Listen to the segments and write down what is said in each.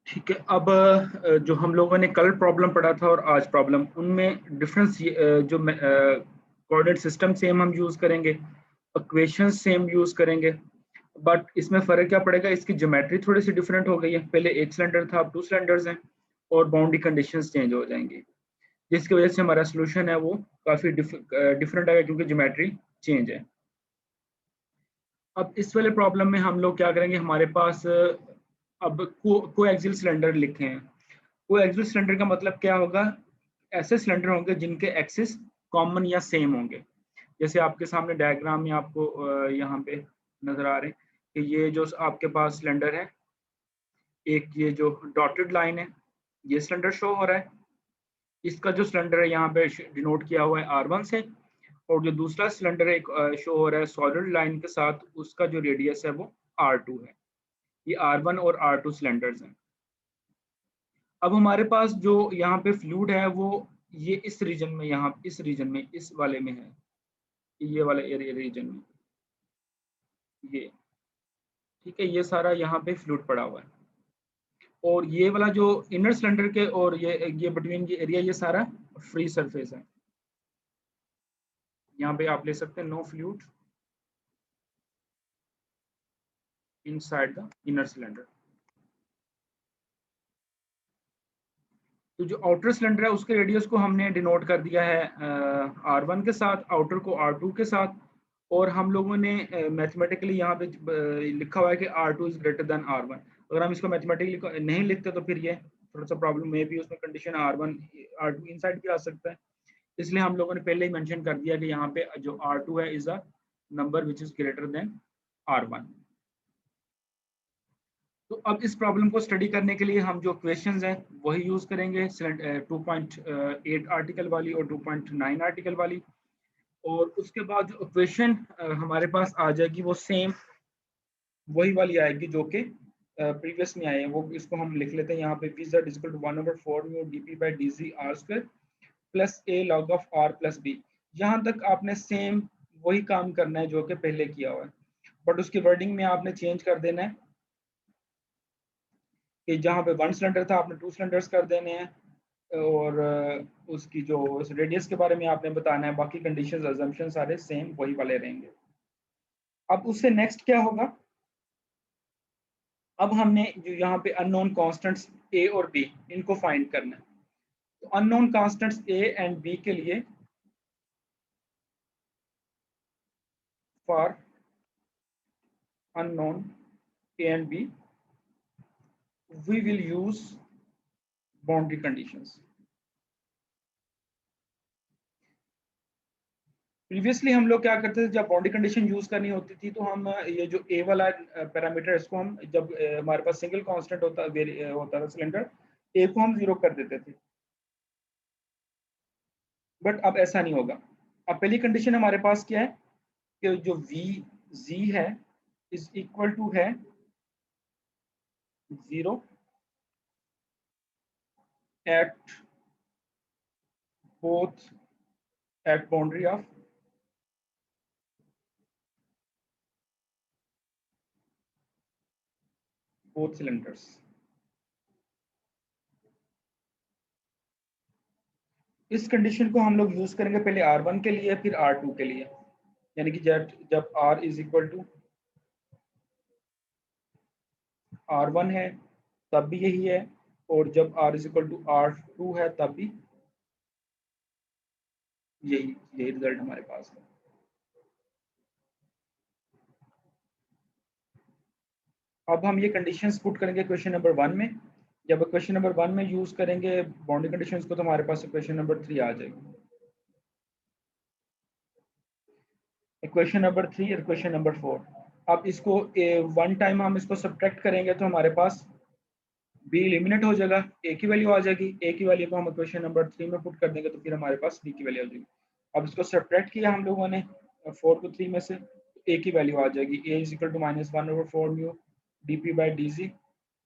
ठीक है। अब जो हम लोगों ने कल प्रॉब्लम पढ़ा था और आज प्रॉब्लम, उनमें डिफरेंस जो कोऑर्डिनेट सिस्टम सेम हम यूज करेंगे, इक्वेशन सेम यूज करेंगे, बट इसमें फर्क क्या पड़ेगा, इसकी ज्योमेट्री थोड़ी सी डिफरेंट हो गई है। पहले एक सिलेंडर था, अब 2 सिलेंडर्स हैं, और बाउंड्री कंडीशंस चेंज हो जाएंगी, जिसकी वजह से हमारा सोल्यूशन है वो काफी डिफरेंट आएगा, क्योंकि ज्योमेट्री चेंज है। अब इस वाले प्रॉब्लम में हम लोग क्या करेंगे, हमारे पास अब कोएक्सियल सिलेंडर लिखे हैं। कोएक्सियल सिलेंडर का मतलब क्या होगा, ऐसे सिलेंडर होंगे जिनके एक्सिस कॉमन या सेम होंगे। जैसे आपके सामने डायग्राम में आपको यहाँ पे नजर आ रहे हैं कि ये जो आपके पास सिलेंडर है, एक ये जो डॉटेड लाइन है, ये सिलेंडर शो हो रहा है। इसका जो सिलेंडर है यहाँ पे डिनोट किया हुआ है R1 से, और जो दूसरा सिलेंडर एक शो हो रहा है सॉलिड लाइन के साथ, उसका जो रेडियस है वो R2 है। ये R1 और R2 सिलेंडर्स हैं। अब हमारे पास जो यहाँ पे फ्लूइड है वो ये इस रीजन में, यहाँ इस रीजन में, इस वाले में है, ये वाला एरिया रीजन में, ये ठीक है, ये सारा यहाँ पे फ्लूइड पड़ा हुआ है। और ये वाला जो इनर सिलेंडर के और ये बिटवीन ये एरिया, ये सारा फ्री सरफेस है। यहाँ पे आप ले सकते हैं no fluid inside the inner cylinder. तो जो आउटर सिलेंडर है उसके रेडियस को हमने डिनोट कर दिया है R1 के साथ, आउटर को R2 के साथ। और हम लोगों ने मैथमेटिकली यहाँ पे लिखा हुआ है कि R2 is greater than R1। अगर हम इसको मैथमेटिकली नहीं लिखते तो फिर ये थोड़ा सा प्रॉब्लम में भी, उसमें कंडीशन R1 R2 इनसाइड भी आ सकता है। इसलिए हम लोगों ने पहले ही मेंशन कर दिया कि यहाँ पे जो R2 है is a number which is greater than R1। तो अब इस प्रॉब्लम को स्टडी करने के लिए हम जो क्वेश्चंस हैं वही यूज करेंगे, 2.8 आर्टिकल वाली और 2.9 आर्टिकल वाली। और उसके बाद जो क्वेश्चन हमारे पास आ जाएगी वो सेम वही वाली आएगी जो कि प्रीवियस में आए हैं। वो इसको हम लिख लेते हैं यहाँ पे, v z is equal to 1/4 mu dp by dz r square plus a log of r प्लस b। यहाँ तक आपने सेम वही काम करना है जो कि पहले किया हुआ है, बट उसकी वर्डिंग में आपने चेंज कर देना है कि जहाँ पे 1 सिलेंडर था आपने 2 सिलेंडर्स कर देने हैं, और उसकी जो रेडियस के बारे में आपने बताना है। बाकी कंडीशंस अजम्पशन सारे सेम वही वाले रहेंगे। अब उससे नेक्स्ट क्या होगा, अब हमने जो यहाँ पे अननोन कांस्टेंट्स ए और बी इनको फाइंड करना है। तो unknown constants A and B के लिए, for unknown A and B we will use boundary conditions. Previously हम लोग क्या करते थे, जब बाउंड्री कंडीशन यूज करनी होती थी तो हम ये जो ए वाला पैरामीटर, इसको हम जब हमारे पास सिंगल कांस्टेंट होता था सिलेंडर, ए को हम 0 कर देते थे। बट अब ऐसा नहीं होगा। अब पहली कंडीशन हमारे पास क्या है कि जो वी जी है इज इक्वल टू है 0 at both at boundary of both cylinders. इस कंडीशन को हम लोग यूज करेंगे पहले R1 के लिए फिर R2 के लिए, यानी कि जब R is equal to R1 है तब भी यही है, और जब R is equal to R2 है तब भी यही यही रिजल्ट हमारे पास है। अब हम ये कंडीशंस पुट करेंगे क्वेश्चन नंबर 1 में। जब क्वेश्चन नंबर 1 में यूज करेंगे बाउंड्री कंडीशंस को तो हमारे पास क्वेश्चन नंबर 3 आ जाएगी। क्वेश्चन नंबर 3 और क्वेश्चन नंबर 4। अब इसको वन टाइम हम इसको सब्ट्रैक्ट करेंगे तो हमारे पास बी एलिमिनेट हो जाएगा, ए की वैल्यू आ जाएगी। ए की वैल्यू को हम क्वेश्चन नंबर 3 में पुट कर देंगे तो फिर हमारे पास बी की वैल्यू आ जाएगी। अब इसको सब्ट्रैक्ट किया हम लोगों ने 4 को 3 में से, ए की वैल्यू आ जाएगी, A is equal to -1/4 mu dp by dz,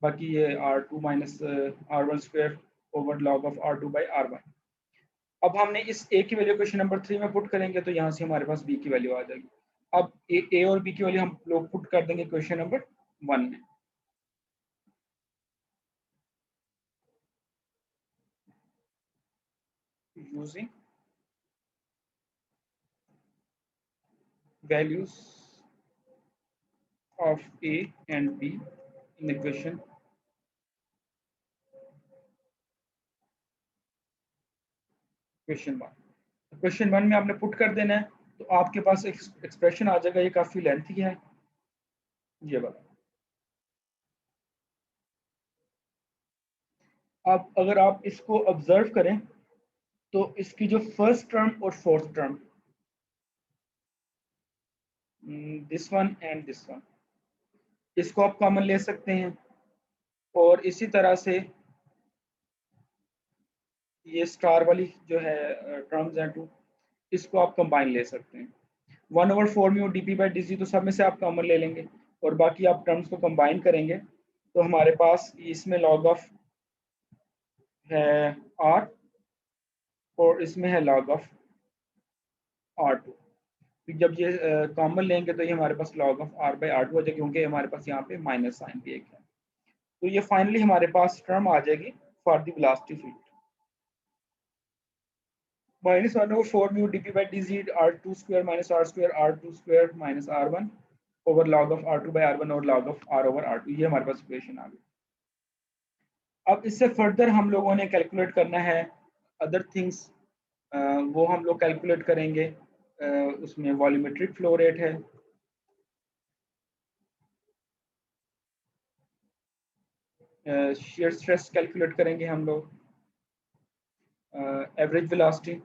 बाकी ये r2 minus r1 square over log of r2 by r1। अब हमने इस ए की वैल्यू क्वेश्चन नंबर 3 में पुट करेंगे तो यहाँ से हमारे पास बी की वैल्यू आ जाएगी। अब ए और बी की वैल्यू हम लोग पुट कर देंगे क्वेश्चन नंबर 1 में। using values of A and B in equation question one में आपने पुट कर देना है, तो आपके पास एक एक्सप्रेशन आ जाएगा। ये काफी लेंथी है, ये वाला। अब अगर आप इसको ऑब्जर्व करें तो इसकी जो फर्स्ट टर्म और fourth term, this one and this one, इसको आप कॉमन ले सकते हैं। और इसी तरह से ये स्टार वाली जो है टर्म्स हैं टू, इसको आप कंबाइन ले सकते हैं। 1/4 म्यू डीपी बाई डी, तो सब में से आप कॉमन ले लेंगे और बाकी आप टर्म्स को कंबाइन करेंगे, तो हमारे पास इसमें लॉग ऑफ है आर और इसमें है log ऑफ R2। जब ये कॉमन लेंगे तो ये हमारे पास log of R by R2 हो जाएगी, क्योंकि हमारे पास यहाँ पे माइनस साइन भी एक है। तो ये फाइनली हमारे पास टर्म आ जाएगी for the velocity field, -1/4 mu DP by D R2 square minus R square R2 square minus R1 over log of R2 by R1 और log of R over R2। ये हमारे पास इक्वेशन आ गई। अब इससे further हम लोगों ने कैलकुलेट करना है अदर थिंग्स, वो हम लोग कैलकुलेट करेंगे। उसमें वॉल्यूमेट्रिक फ्लो रेट है, shear स्ट्रेस कैलकुलेट करेंगे हम लोग, average velocity,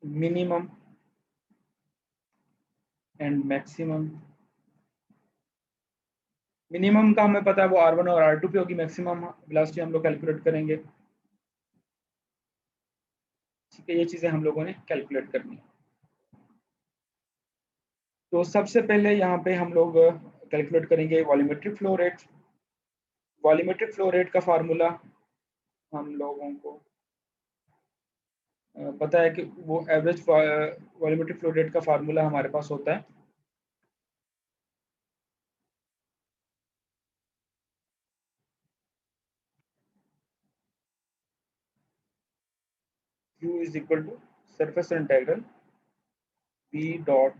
minimum and maximum. Minimum का हमें पता है वो R1 और R2 पे होगी, मैक्सिमम वेलोसिटी हम लोग कैलकुलेट करेंगे। ठीक है, ये चीजें हम लोगों ने कैलकुलेट करनी है। तो सबसे पहले यहाँ पे हम लोग कैलकुलेट करेंगे volumetric flow rate. Volumetric flow rate का फार्मूला हम लोगों को पता है कि वो एवरेज वॉल्यूमेट्रिक फ्लो रेट का फार्मूला हमारे पास होता है Q is equal to surface integral V dot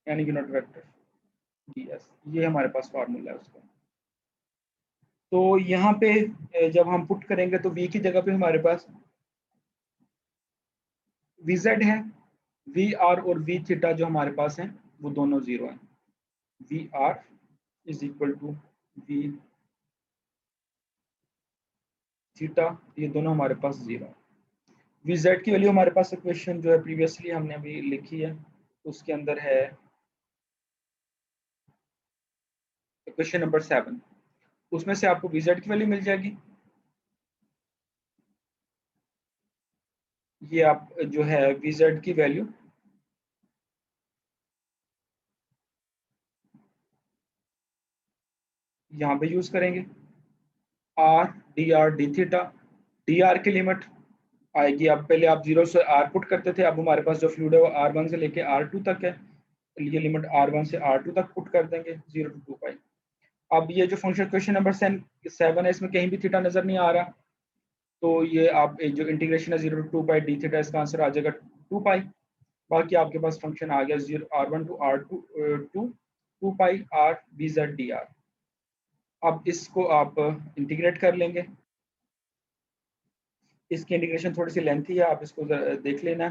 यानी यूनिट वेक्टर ds। ये हमारे पास फार्मूला है उसका। तो यहाँ पे जब हम पुट करेंगे तो V की जगह पे हमारे पास Vz है, Vr और V थीटा जो हमारे पास है वो दोनों जीरो है। Vr is equal to V theta, ये दोनों हमारे पास जीरो है। Vz की वैल्यू हमारे पास इक्वेशन जो है प्रीवियसली हमने अभी लिखी है, उसके अंदर है इक्वेशन नंबर 7, उसमें से आपको Vz की वैल्यू मिल जाएगी। ये आप जो है Vz की वैल्यू यहाँ पे यूज करेंगे, R D R D theta. D R की लिमिट आएगी, अब पहले आप 0 से r पुट करते थे, अब हमारे पास जो फ्लूइड है वो R1 से लेके R2 तक है, ये लिमिट R1 से R2 तक पुट कर देंगे 0 to 2 पाई। अब ये जो फंक्शन क्वेश्चन नंबर 7 है, इसमें कहीं भी थीटा नजर नहीं आ रहा, तो ये आप जो इंटीग्रेशन है 0 to 2 पाई डी थीटा, इसका आंसर आ जाएगा 2 पाई। बाकी आपके पास फंक्शन आ गया 0 R1 to R2 to 2 pi R VZ dr। अब इसको आप इंटीग्रेट कर लेंगे। इसकी इंटीग्रेशन थोड़ी सी लेंथी है, आप इसको देख लेना।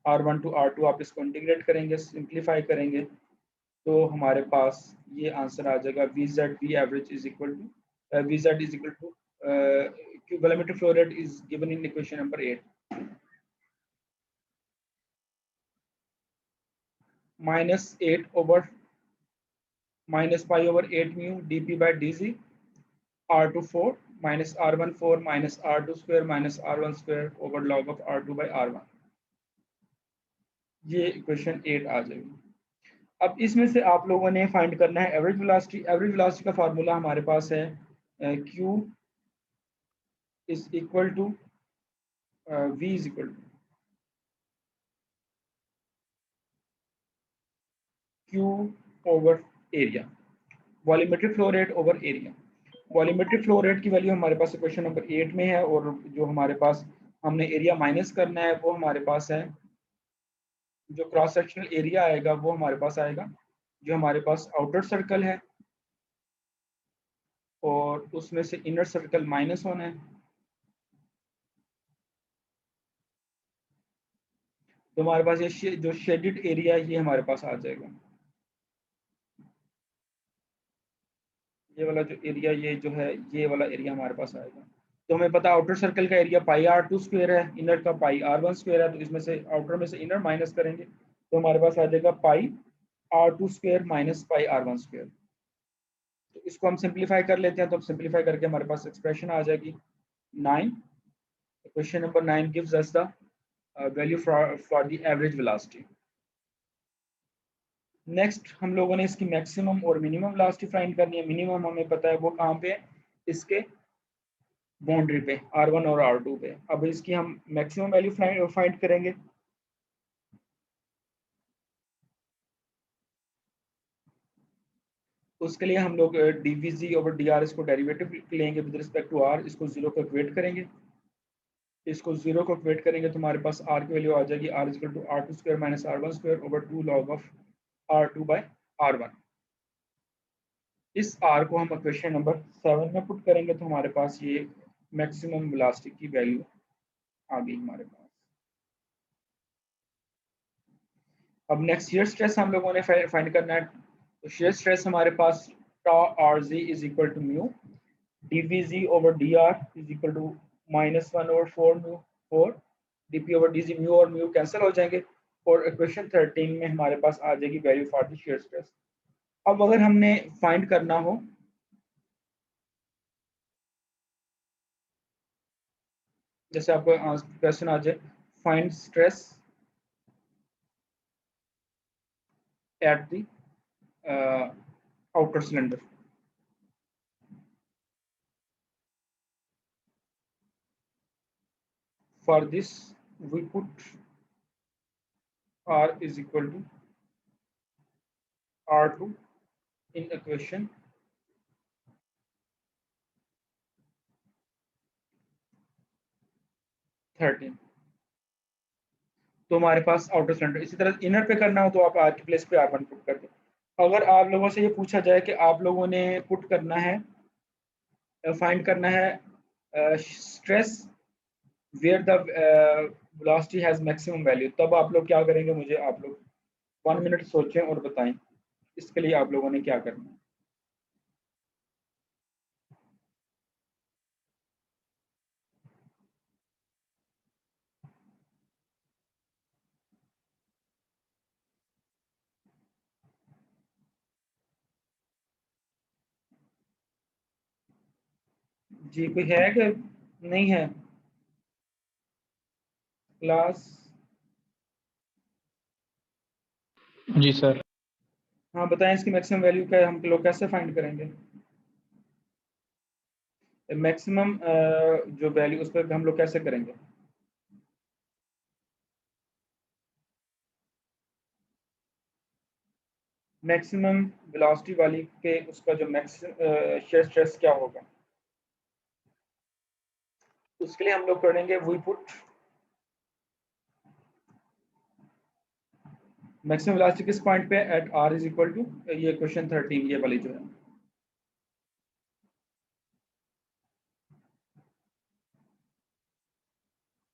R1 to R2 आप इसको इंटीग्रेट करेंगे, सिंप्लीफाई करेंगे, तो हमारे पास ये आंसर आ जाएगा VZ V average is equal to VZ is equal to volumetric flow rate is given in equation number 8, -8 over -π/8 mu dp by dz R2 4 minus R1 4 minus R2 square minus R1 square over log of R2 by R1। ये equation 8 आ जाएगी। अब इसमें से आप लोगों ने find करना है एवरेज वेलोसिटी। एवरेज वेलोसिटी का फार्मूला हमारे पास है Q is equal to V is equal to Q over area, volumetric flow rate over area. Volumetric flow rate की वैल्यू हमारे पास क्वेश्चन नंबर 8 में है, और जो हमारे पास हमने एरिया माइनस करना है वो हमारे पास है, जो क्रॉस सेक्शनल एरिया आएगा वो हमारे पास आएगा, जो हमारे पास आउटर सर्कल है और उसमें से इनर सर्कल माइनस होना है, तो हमारे पास ये जो शेडेड एरिया है ये हमारे पास आ जाएगा। ये वाला जो एरिया, ये जो है ये वाला एरिया हमारे पास आएगा। तो हमें पता आउटर सर्कल का area pi R two square है, इनर का पाई आर वन स्क्वायर है, तो इसमें से आउटर में से इनर माइनस करेंगे तो हमारे पास आ जाएगा pi R two square minus pi R one square. तो इसको हम सिंप्लीफाई कर लेते हैं, तो सिंप्लीफाई करके हमारे पास एक्सप्रेशन आ जाएगी 9। Question number 9 gives us the value for the average velocity. Next हम लोगों ने इसकी मैक्सिमम और मिनिमम वेलोसिटी फाइंड करनी है। मिनिमम हमें पता है वो कहाँ पे है, इसके बाउंड्री पे R1 और R2 पे। अब इसकी हम मैक्सिमम वैल्यू फाइंड करेंगे। उसके लिए हम लोग dvz ओवर dr इसको डेरिवेटिव लेंगे विद रिस्पेक्ट टू r, इसको जीरो को इक्वेट करेंगे। इसको जीरो को इक्वेट करेंगे तो हमारे पास r की वैल्यू आ जाएगी r equal to r2 square minus r1 square over 2 log of r2 by r1। इस r को हम इक्वेशन नंबर 7 में पुट करेंगे तो हमारे पास ये मैक्सिमम वेलोसिटी की वैल्यू आ गई हमारे पास। अब नेक्स्ट शियर स्ट्रेस हम लोगों ने फाइंड करना है। तो शियर स्ट्रेस हमारे पास tau rz is equal to mu dvz over dr is equal to -1 over 4 mu 4 dp over dz। Mu और म्यू कैंसिल हो जाएंगे और इक्वेशन 13 में हमारे पास आ जाएगी value for the shear stress. अब अगर हमने फाइंड करना हो, जैसे आपको क्वेश्चन आ जाए find stress at the outer cylinder, for this we put r is equal to r2 in equation 13। तो हमारे पास आउटर सिलेंडर, इसी तरह इनर पे करना हो तो आप आर की प्लेस पे R1 पुट कर दो। अगर आप लोगों से ये पूछा जाए कि आप लोगों ने पुट करना है, फाइंड करना है stress where the velocity has maximum value, तब आप लोग क्या करेंगे, मुझे आप लोग 1 मिनट सोचें और बताएं इसके लिए आप लोगों ने क्या करना है। जी कोई है कि नहीं है क्लास? जी सर। हाँ बताएं इसकी मैक्सिमम वैल्यू क्या है, हम लोग कैसे फाइंड करेंगे मैक्सिमम जो वैल्यू उस पर हम लोग कैसे करेंगे? मैक्सिमम वेलोसिटी वाली के उसका जो शेयर स्ट्रेस क्या होगा, उसके लिए हम लोग करेंगे वी पुट मैक्सिमम वेलोसिटी किस पॉइंट पे, at r is equal to ये क्वेश्चन 13 ये वाली जो है,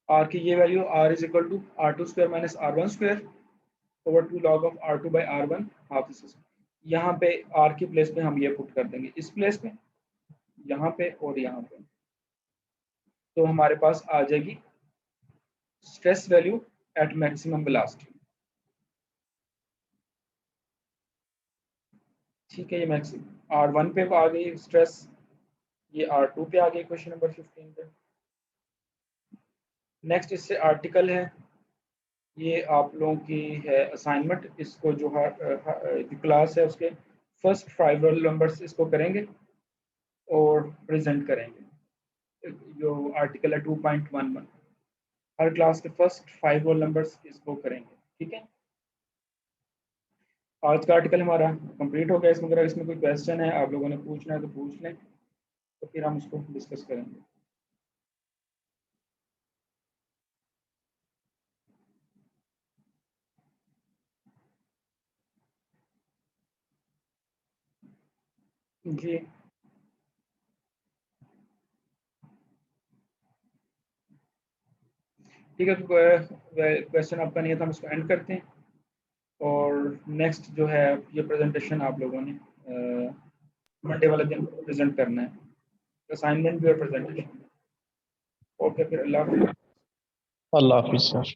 r की ये value r is equal to r2 square minus r1 square over 2 log of r2 by r1 half इस। यहाँ पे r की प्लेस पे हम ये पुट कर देंगे, इस प्लेस पे, यहाँ पे और यहाँ पे, तो हमारे पास आ जाएगी stress value at maximum velocity. ठीक है, ये मैक्सिमम R1 पे आ गई स्ट्रेस, ये R2 पे आ गई क्वेश्चन नंबर 15 पे। नेक्स्ट इससे आर्टिकल है, ये आप लोगों की है असाइनमेंट, इसको जो है क्लास है उसके फर्स्ट 5 रोल नंबर्स इसको करेंगे और प्रेजेंट करेंगे। जो आर्टिकल है 2.11, हर क्लास के फर्स्ट 5 रोल नंबर्स इसको करेंगे। ठीक है, आज का आर्टिकल हमारा कंप्लीट हो गया। इसमें अगर इसमें कोई क्वेश्चन है आप लोगों ने पूछना है तो पूछ लें। तो फिर हम उसको डिस्कस करेंगे। जी ठीक है, तो क्वेश्चन आपका नहीं है तो हम इसको एंड करते हैं। और नेक्स्ट जो है ये प्रेजेंटेशन आप लोगों ने मंडे वाले दिन प्रेजेंट करना है, असाइनमेंट भी और प्रेजेंटेशन। ओके, फिर अल्लाह हाफिज़। अल्लाह हाफिज सर।